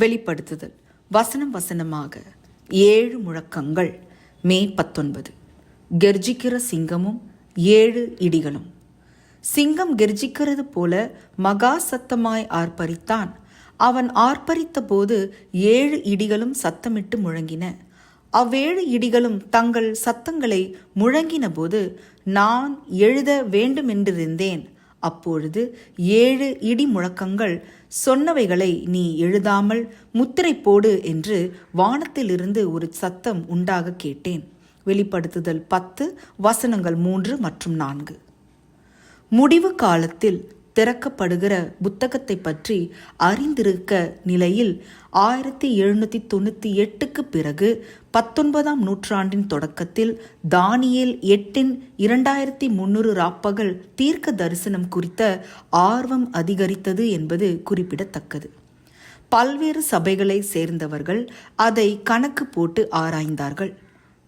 வெளிப்படுத்துதல் வசனம் வசனமாக 7 முழக்கங்கள். மே 19. கெர்ஜிக்கிற சிங்கமும் 7 இடிகளும். சிங்கம் கெர்ஜிக்கிறது போல மகா சத்தமாய் ஆர்ப்பரித்தான். அவன் ஆர்ப்பரித்த போது 7 இடிகளும் சத்தமிட்டு முழங்கின. அவ்வேழு இடிகளும் தங்கள் சத்தங்களை முழங்கின போது நான் எழுத வேண்டுமென்றிருந்தேன். அப்பொழுது 7 இடி முழக்கங்கள் சொன்னவைகளை நீ எழுதாமல் முத்திரை போடு என்று வானத்திலிருந்து ஒரு சத்தம் உண்டாக கேட்டேன். வெளிப்படுத்துதல் 10 வசனங்கள் 3 மற்றும் 4. முடிவு காலத்தில் திறக்கப்படுகிற புத்தகத்தை பற்றி அறிந்திருக்க நிலையில் 1798 பிறகு 19ஆம் நூற்றாண்டின் தொடக்கத்தில் தானியேல் 8 2300 ராப்பகல் தீர்க்க தரிசனம் குறித்த ஆர்வம் அதிகரித்தது என்பது குறிப்பிடத்தக்கது. பல்வேறு சபைகளை சேர்ந்தவர்கள் அதை கணக்கு போட்டு ஆராய்ந்தார்கள்.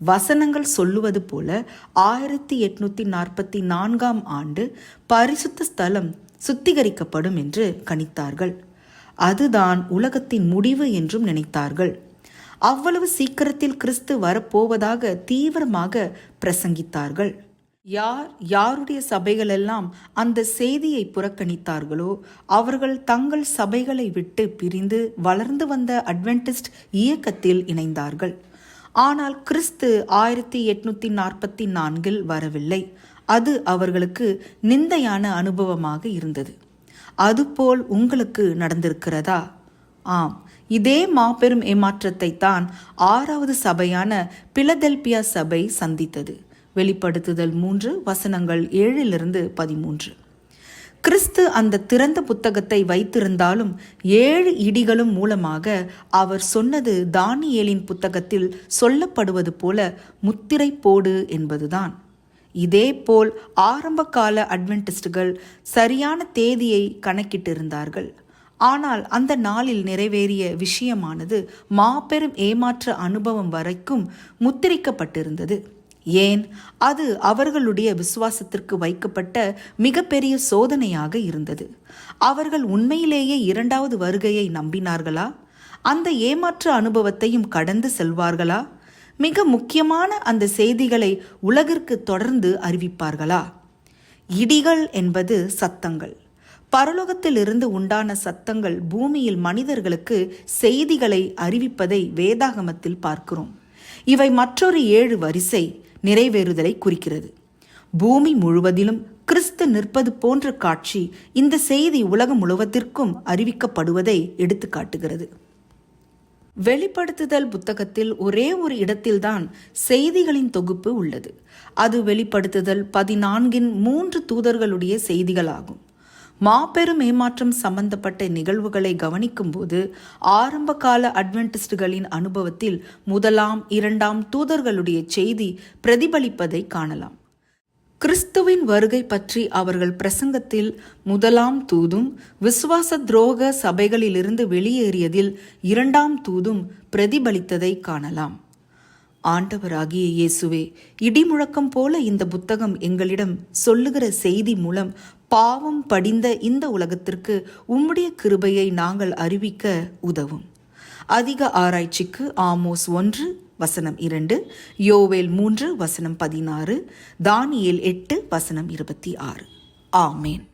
வசனங்கள் சொல்லுவது போல 1844ஆம் ஆண்டு பரிசுத்த ஸ்தலம் சுத்திகரிக்கப்படும் என்று கணித்தார்கள். அதுதான் உலகத்தின் முடிவு என்றும் நினைத்தார்கள். அவ்வளவு சீக்கிரத்தில் கிறிஸ்து வரப்போவதாக தீவிரமாக பிரசங்கித்தார்கள். யாருடைய சபைகளெல்லாம் அந்த செய்தியை புறக்கணித்தார்களோ அவர்கள் தங்கள் சபைகளை விட்டு பிரிந்து வளர்ந்து வந்த அட்வென்டிஸ்ட் இயக்கத்தில் இணைந்தார்கள். ஆனால் கிறிஸ்து 1844 வரவில்லை. அது அவர்களுக்கு நிந்தையான அனுபவமாக இருந்தது. அதுபோல் உங்களுக்கு நடந்திருக்கிறதா? ஆம், இதே மாபெரும் ஏமாற்றத்தை தான் 6வது சபையான பிலதெல்பியா சபை சந்தித்தது. வெளிப்படுத்துதல் 3 வசனங்கள் 7-13. கிறிஸ்து அந்த திறந்த புத்தகத்தை வைத்திருந்தாலும் 7 இடிகளும் மூலமாக அவர் சொன்னது தானியேலின் புத்தகத்தில் சொல்லப்படுவது போல முத்திரை போடு என்பதுதான். இதேபோல் ஆரம்ப கால அட்வென்டிஸ்டுகள் சரியான தேதியை கணக்கிட்டிருந்தார்கள். ஆனால் அந்த நாளில் நிறைவேறிய விஷயமானது மாபெரும் ஏமாற்ற அனுபவம் வரைக்கும் முத்திரிக்கப்பட்டிருந்தது. ஏன்? அது அவர்களுடைய விசுவாசத்திற்கு வைக்கப்பட்ட மிகப்பெரிய சோதனையாக இருந்தது. அவர்கள் உண்மையிலேயே 2வது வருகையை நம்பினார்களா? அந்த ஏமாற்ற அனுபவத்தையும் கடந்து செல்வார்களா? மிக முக்கியமான அந்த செய்திகளை உலகிற்கு தொடர்ந்து அறிவிப்பார்களா? இடிகள் என்பது சத்தங்கள். பரலோகத்திலிருந்து உண்டான சத்தங்கள் பூமியில் மனிதர்களுக்கு செய்திகளை அறிவிப்பதை வேதாகமத்தில் பார்க்கிறோம். இவை மற்றொரு 7 வரிசை நிறைவேறுதலை குறிக்கிறது. பூமி முழுவதிலும் கிறிஸ்து நிற்பது போன்ற காட்சி இந்த செய்தி உலகம் முழுவதற்கும் அறிவிக்கப்படுவதை எடுத்து காட்டுகிறது. வெளிப்படுத்துதல் புத்தகத்தில் ஒரே ஒரு இடத்தில்தான் செய்திகளின் தொகுப்பு உள்ளது. அது வெளிப்படுத்துதல் 14 3 தூதர்களுடைய செய்திகளாகும். மாபெரும் ஏமாற்றம் சம்பந்தப்பட்ட நிகழ்வுகளை கவனிக்கும் போது ஆரம்ப கால அட்வென்டிஸ்டுகளின் அனுபவத்தில் 1ஆம் 2ஆம் தூதர்களுடைய செய்தி பிரதிபலிப்பதை காணலாம். கிறிஸ்துவின் வருகை பற்றி அவர்கள் பிரசங்கத்தில் 1ஆம் தூதும் விசுவாச துரோக சபைகளிலிருந்து வெளியேறியதில் 2ஆம் தூதும் பிரதிபலித்ததை காணலாம். ஆண்டவராகிய இயேசுவே, இடிமுழக்கம் போல இந்த புத்தகம் எங்களிடம் சொல்லுகிற செய்தி மூலம் பாவம் படிந்த இந்த உலகத்திற்கு உம்முடைய கிருபையை நாங்கள் அறிவிக்க உதவும். அதிக ஆராய்ச்சிக்கு ஆமோஸ் 1 வசனம் 2, யோவேல் 3 வசனம் 16, தானியேல் 8 வசனம் 26. ஆமேன்.